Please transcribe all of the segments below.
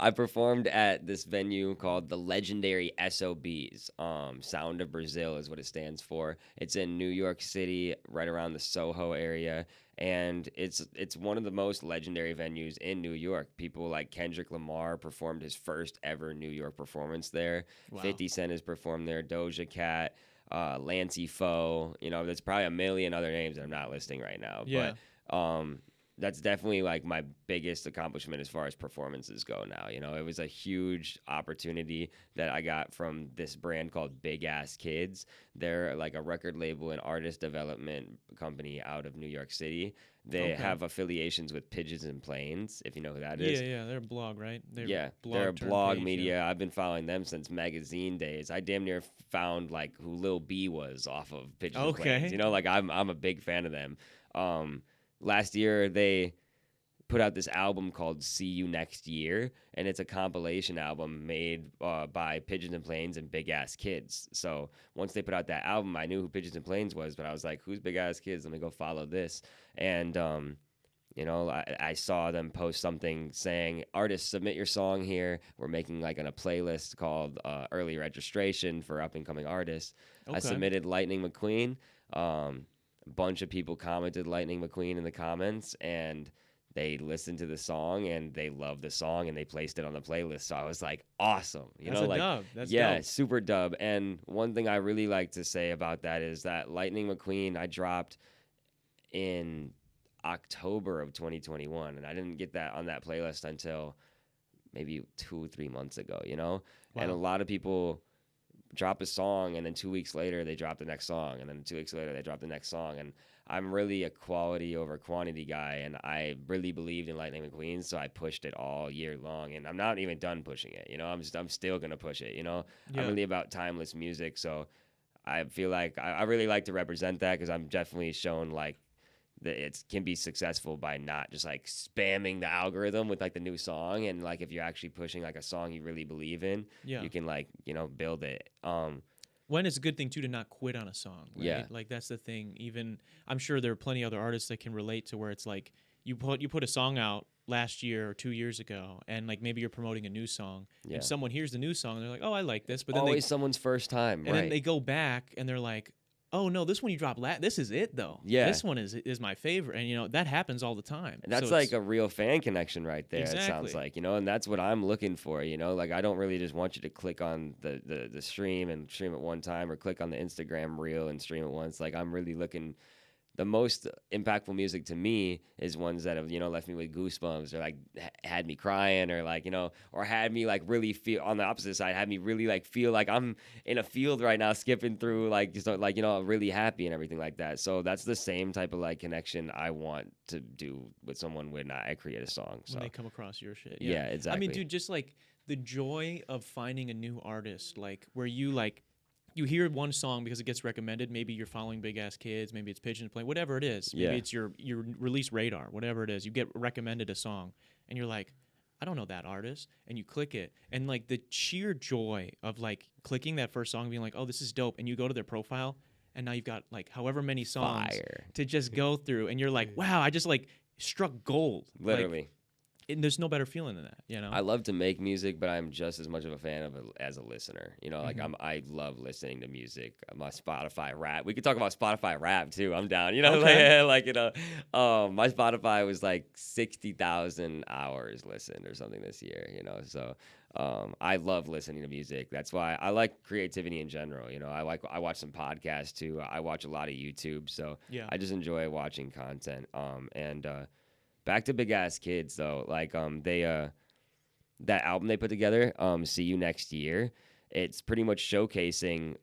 I performed at this venue called the legendary SOBs. Sound of Brazil is what it stands for. It's in New York City, right around the Soho area, and it's one of the most legendary venues in New York. People like Kendrick Lamar performed his first ever New York performance there. Wow. 50 Cent has performed there. Doja Cat, Lancey Foe. There's probably a million other names that I'm not listing right now, but Yeah. um, that's definitely like my biggest accomplishment as far as performances go now. It was a huge opportunity that I got from this brand called Big Ass Kids. They're like a record label and artist development company out of New York City. They Okay. have affiliations with Pigeons and Planes, if you know who that Yeah, is. yeah, they're a blog, right? They're Yeah, they're a blog turn blog page, yeah. media. I've been following them since magazine days. I damn near found like who Lil B was off of Pigeons and Planes. Okay. Like I'm a big fan of them. Um, Last year they put out this album called "See You Next Year," and it's a compilation album made by Pigeons and Planes and Big Ass Kids. So once they put out that album, I knew who Pigeons and Planes was, but I was like, "Who's Big Ass Kids? Let me go follow this." And I saw them post something saying, "Artists, submit your song here. We're making like a playlist called Early Registration for up and coming artists." I Okay. submitted Lightning McQueen. A bunch of people commented Lightning McQueen in the comments, and they listened to the song and they loved the song and they placed it on the playlist. So I was like, awesome. That's a Like, dub. That's yeah, dope. super dub. And one thing I really like to say about that is that Lightning McQueen I dropped in October of 2021, and I didn't get that on that playlist until maybe 2 or 3 months ago. And a Wow. lot of people drop a song, and then 2 weeks later they drop the next song, and then 2 weeks later they drop the next song. And I'm really a quality over quantity guy, and I really believed in Lightning McQueen, so I pushed it all year long, and I'm not even done pushing it. I'm still gonna push it. I'm Yeah. really about timeless music, so I feel like I really like to represent that because I'm definitely shown like that it can be successful by not just like spamming the algorithm with like the new song, and like if you're actually pushing like a song you really believe in, Yeah. you can like build it. When it's a good thing too to not quit on a song, Yeah, right? Like that's the thing. Even I'm sure there are plenty other artists that can relate to where it's like you put a song out last year or 2 years ago, and like maybe you're promoting a new song, and yeah, someone hears the new song and they're like, oh, I like it's this, but then they always someone's first time, and then right? they go back and they're like, oh no, this one you dropped this is it though. Yeah, This one is my favorite, and that happens all the time. and So that's like it's a real fan connection right there. It sounds exactly. like, and that's what I'm looking for. Like I don't really just want you to click on the stream and stream it one time, or click on the Instagram reel and stream it once. Like I'm really looking. The most impactful music to me is ones that have left me with goosebumps, or like had me crying, or like or had me like really feel, on the opposite side, had me really like feel like I'm in a field right now skipping through, like just like really happy and everything like that. So that's the same type of like connection I want to do with someone when I create a song. When So they come across your shit. Yeah. yeah, I mean, exactly. dude, just like the joy of finding a new artist, like where you hear one song because it gets recommended. Maybe you're following Big Ass Kids, maybe it's Pigeons playing, whatever it is. Maybe Yeah, it's your release radar, whatever it is. You get recommended a song and you're like, I don't know that artist, and you click it, and like the sheer joy of like clicking that first song, being like, oh, this is dope, and you go to their profile, and now you've got like however many songs fire, to just go through, and you're like, wow, I just like struck gold. Like, literally. and there's no better feeling than that. I love to make music, but I'm just as much of a fan of it as a listener. Like Hmm. I love listening to music. My Spotify rap. We could talk about Spotify rap too. I'm down. Okay. my Spotify was like 60,000 hours listened or something this year. So I love listening to music. That's why I like creativity in general. I watch some podcasts too. I watch a lot of YouTube. So Yeah. I just enjoy watching content. And back to Big Ass Kids though, like they that album they put together, See You Next Year, it's pretty much showcasing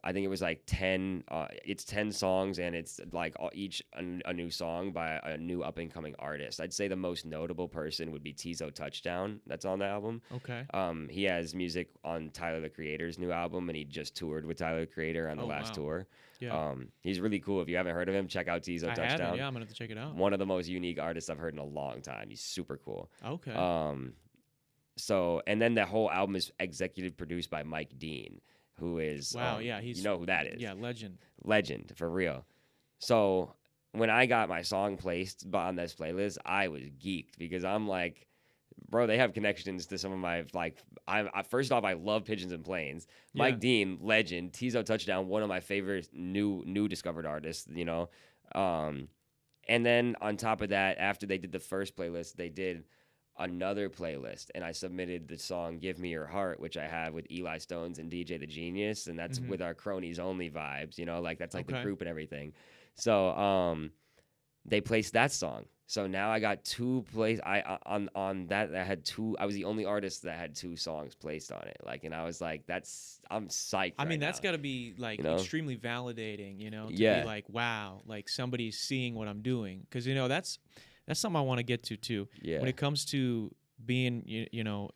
I think it was like 10 it's 10 songs, and it's like each a new song by a new up and coming artist. I'd say the most notable person would be Tizo Touchdown that's on the album. Okay. He has music on Tyler the Creator's new album, and he just toured with Tyler the Creator on the Oh last wow. tour. Yeah. He's really cool. If you haven't heard of him, check out Tizo I haven't. Touchdown. Yeah, I'm gonna have to check it out. One of the most unique artists I've heard in a long time. He's super cool. Okay. Um, and then that whole album is executive produced by Mike Dean, who is Wow. Yeah, you he's know who that is, yeah, legend. legend for real. So when I got my song placed on this playlist, I was geeked because I'm like, bro, they have connections to some of my like. First off, I love Pigeons and Planes. Yeah. Mike Dean, legend. Tizo Touchdown, one of my favorite new discovered artists. Um, and then on top of that, after they did the first playlist, they did another playlist, and I submitted the song "Give Me Your Heart," which I have with Eli Stones and DJ the Genius, and that's Mhm. with our cronies only vibes. Like that's like the Okay. group and everything. So they placed that song. So now I got two plays. On that I had two. I was the only artist that had two songs placed on it. Like, and I was like, I'm psyched. I mean, right that's now. got to be like You know? extremely validating, to be Yeah, like, wow, like somebody's seeing what I'm doing. Because that's something I want to get to too. yeah. When it comes to being,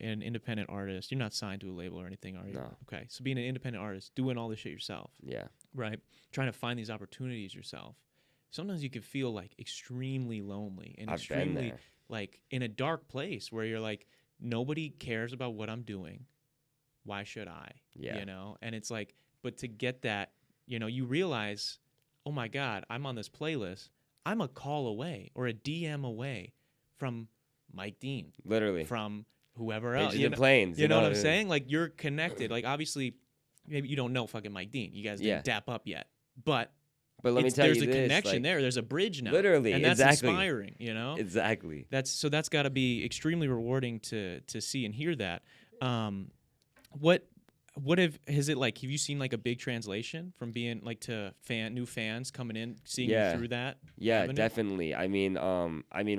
an independent artist, you're not signed to a label or anything, are you? No. Okay, so being an independent artist, doing all this shit yourself, Yeah, right? Trying to find these opportunities yourself. Sometimes you can feel like extremely lonely and I've been extremely there. like in a dark place where you're like, nobody cares about what I'm doing. Why should I? Yeah. And it's like, but to get that, you realize, oh my God, I'm on this playlist. I'm a call away or a DM away from Mike Dean, Literally. from whoever else. Pigeons and Planes. You know what I'm saying? Like, you're connected. Like, obviously, maybe you don't know fucking Mike Dean. You guys Yeah. didn't dap up yet, but But let me tell there's you a this, connection like, there. There's a bridge now. Literally, and that's exactly. inspiring. Exactly. That's got to be extremely rewarding to see and hear that. What has it like? Have you seen like a big translation from being like to new fans coming in, seeing Yeah. you through that? Yeah, avenue? definitely. I mean,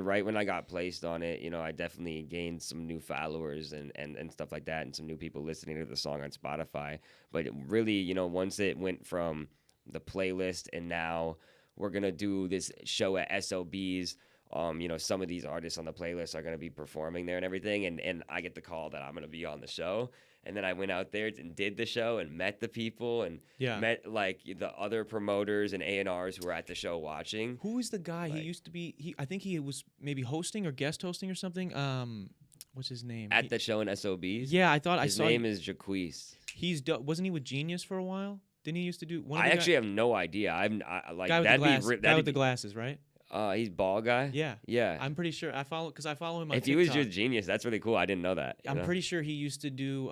right when I got placed on it, I definitely gained some new followers and stuff like that, and some new people listening to the song on Spotify. But it really, once it went from the playlist, and now we're gonna do this show at SOBs. Some of these artists on the playlist are gonna be performing there and everything, and I get the call that I'm gonna be on the show. And then I went out there and did the show and met the people and Yeah. met like the other promoters and A&Rs who were at the show watching. Who is the guy? He Like- used to be. I think he was maybe hosting or guest hosting or something. What's his name? At the show in SOBs. Yeah, I thought I His saw. name is Jaquez. Wasn't he with Genius for a while? Didn't he used to do one? Of I the actually have no idea. I like guy with the that'd glass, be ri- guy that'd with the be, glasses, right? He's bald guy. Yeah. Yeah. I'm pretty sure I follow him on If he was TikTok. just Genius, that's really cool. I didn't know that. I'm pretty sure he used to do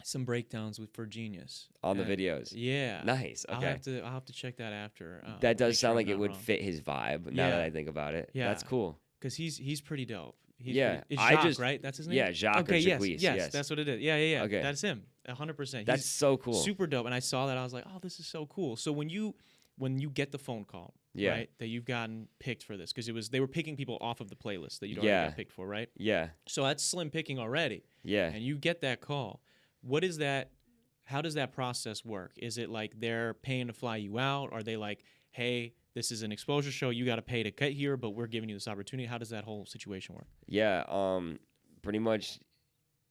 some breakdowns for Genius on the And- videos. Yeah. Nice. Okay. I'll have to check that after. That does make sure sound I'm like it not would wrong. fit his vibe. Now that Yeah. I think about it. Yeah. That's cool. Because he's pretty dope. Yeah, it's I Jacques, just- right? That's his name. Yeah, Jacques Okay, or yes, Jaquez. yes, that's what it is. Yeah. Okay. That's him. 100%. That's so cool. super dope. And I saw that, I was like, oh, this is so cool. So when you get the phone call, Yeah. right, that you've gotten picked for this, because they were picking people off of the playlist that you'd already Yeah. got picked for, right? Yeah. So that's slim picking already. Yeah. And you get that call. What is that? How does that process work? Is it like they're paying to fly you out? Are they like, hey, this is an exposure show, you got to pay to get here, but we're giving you this opportunity? How does that whole situation work? Yeah. Pretty much,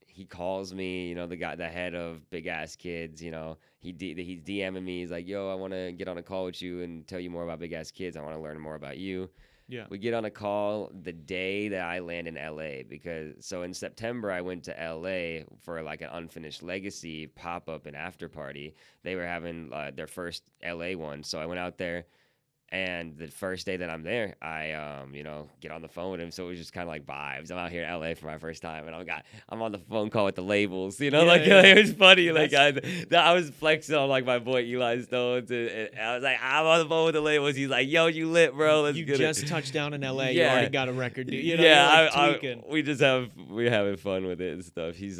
he calls me. The head of Big Ass Kids. He's DMing me. He's like, "Yo, I want to get on a call with you and tell you more about Big Ass Kids. I want to learn more about you." Yeah. We get on a call the day that I land in LA, because in September I went to LA for like an Unfinished Legacy pop-up and after party. They were having their first LA one. So I went out there, and the first day that I'm there, I get on the phone with him. So it was just kind of like vibes. I'm out here in LA for my first time, and I'm on the phone call with the labels. Yeah. It was funny. Like I was flexing on like my boy Eli Stones, and I was like, I'm on the phone with the labels. He's like, "Yo, you lit, bro. Let's You get just it." touched down in LA. You Yeah. already got a record deal. Yeah, you're like tweaking. we're having fun with it and stuff. He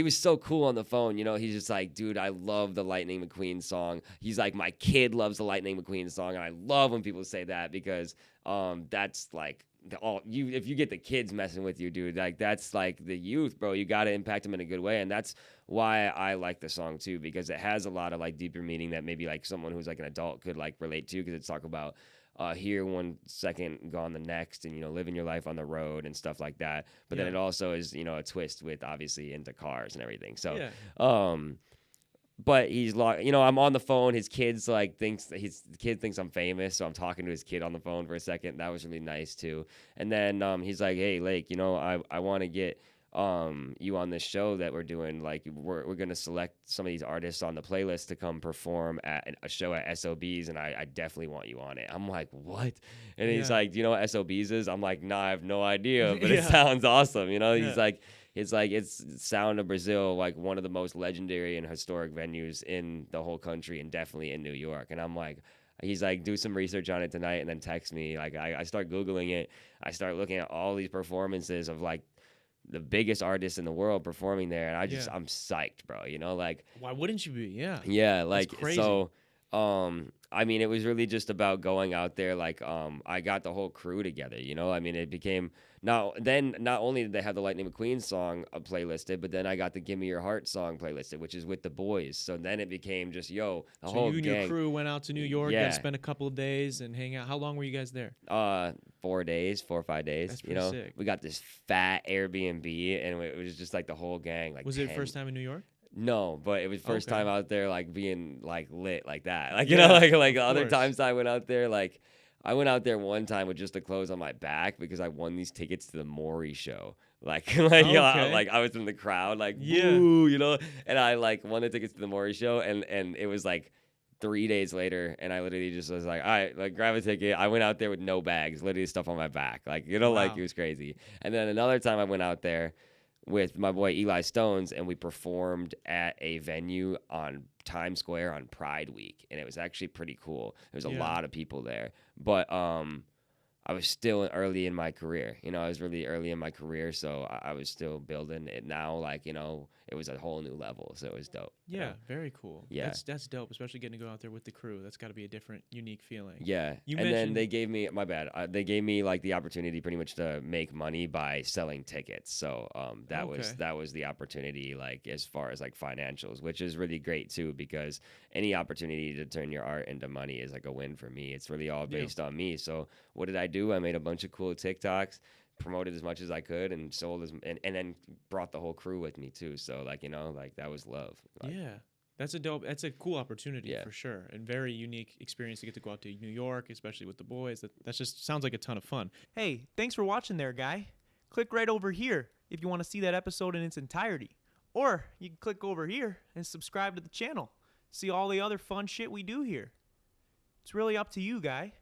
was so cool on the phone. He's just like, "Dude, I love the Lightning McQueen song." He's like, "My kid loves the Lightning McQueen song," and I love when people say that, because that's like if you get the kids messing with you, dude, like that's like the youth, bro. You got to impact them in a good way, and that's why I like the song too, because it has a lot of like deeper meaning that maybe like someone who's like an adult could like relate to, because it's talk about here one second, gone the next, and living your life on the road and stuff like that. But then Yeah. it also is a twist with obviously into cars and everything. So Yeah. but he's like, I'm on the phone. His kid's like the kid thinks I'm famous, so I'm talking to his kid on the phone for a second. That was really nice too. And then he's like, "Hey, Lake, I want to get you on this show that we're doing. Like, we're gonna select some of these artists on the playlist to come perform at a show at SOBs, and I definitely want you on it. I'm like, what? And he's Yeah. like, do you know what SOBs is? I'm like, nah, I have no idea, but it Yeah. sounds awesome. You know, Yeah. it's like it's Sound of Brazil, like one of the most legendary and historic venues in the whole country, and definitely in New York. And I'm like, he's like, do some research on it tonight, and then text me. Like, I start googling it. I start looking at all these performances of like the biggest artists in the world performing there, and Yeah. I'm psyched, bro. You know, like, Why wouldn't you be? Yeah. yeah, That's like, crazy. so I mean, it was really just about going out there. Like, I got the whole crew together, you know. I mean, it became not only did they have the Lightning McQueen song playlisted, but then I got the Give Me Your Heart song playlisted, which is with the boys. So then it became just, yo, the So whole you and your gang. crew went out to New York, Yeah. and spent a couple of days and hang out. How long were you guys there? 4 or 5 days. That's You pretty know, sick. we got this fat Airbnb, and it was just like the whole gang. Like, Was it 10 first time in New York? No, but it was first Okay. time out there, like, being like lit like that. Like, Yeah, like of other course. times I went out there, like, I went out there one time with just the clothes on my back because I won these tickets to the Maury show. Like, Okay. like I was in the crowd, like, Yeah. boo, you know, and I like won the tickets to the Maury show, and it was like 3 days later, and I literally just was like, all right, like, grab a ticket. I went out there with no bags, literally stuff on my back, like, like, Wow. it was crazy. And then another time I went out there with my boy Eli Stones, and we performed at a venue on Times Square on Pride Week, and it was actually pretty cool. There was a Yeah. lot of people there, but I was still early in my career. You know, I was really early in my career, so I was still building it now. Like, it was a whole new level, so it was dope. you Yeah, know? very cool. Yeah. That's dope, especially getting to go out there with the crew. That's got to be a different, unique feeling. Yeah, You and then mentioned- they gave me my bad. They gave me like the opportunity, pretty much, to make money by selling tickets. So that Okay. was the opportunity, like, as far as like financials, which is really great too, because any opportunity to turn your art into money is like a win for me. It's really all Yeah. based on me. So what did I do? I made a bunch of cool TikToks, promoted as much as I could, and sold and then brought the whole crew with me too. So, like, like, that was love. Like, Yeah. That's a cool opportunity Yeah. for sure, and very unique experience to get to go out to New York, especially with the boys. That just sounds like a ton of fun. Hey, thanks for watching there, guy. Click right over here if you want to see that episode in its entirety. Or you can click over here and subscribe to the channel. See all the other fun shit we do here. It's really up to you, guy.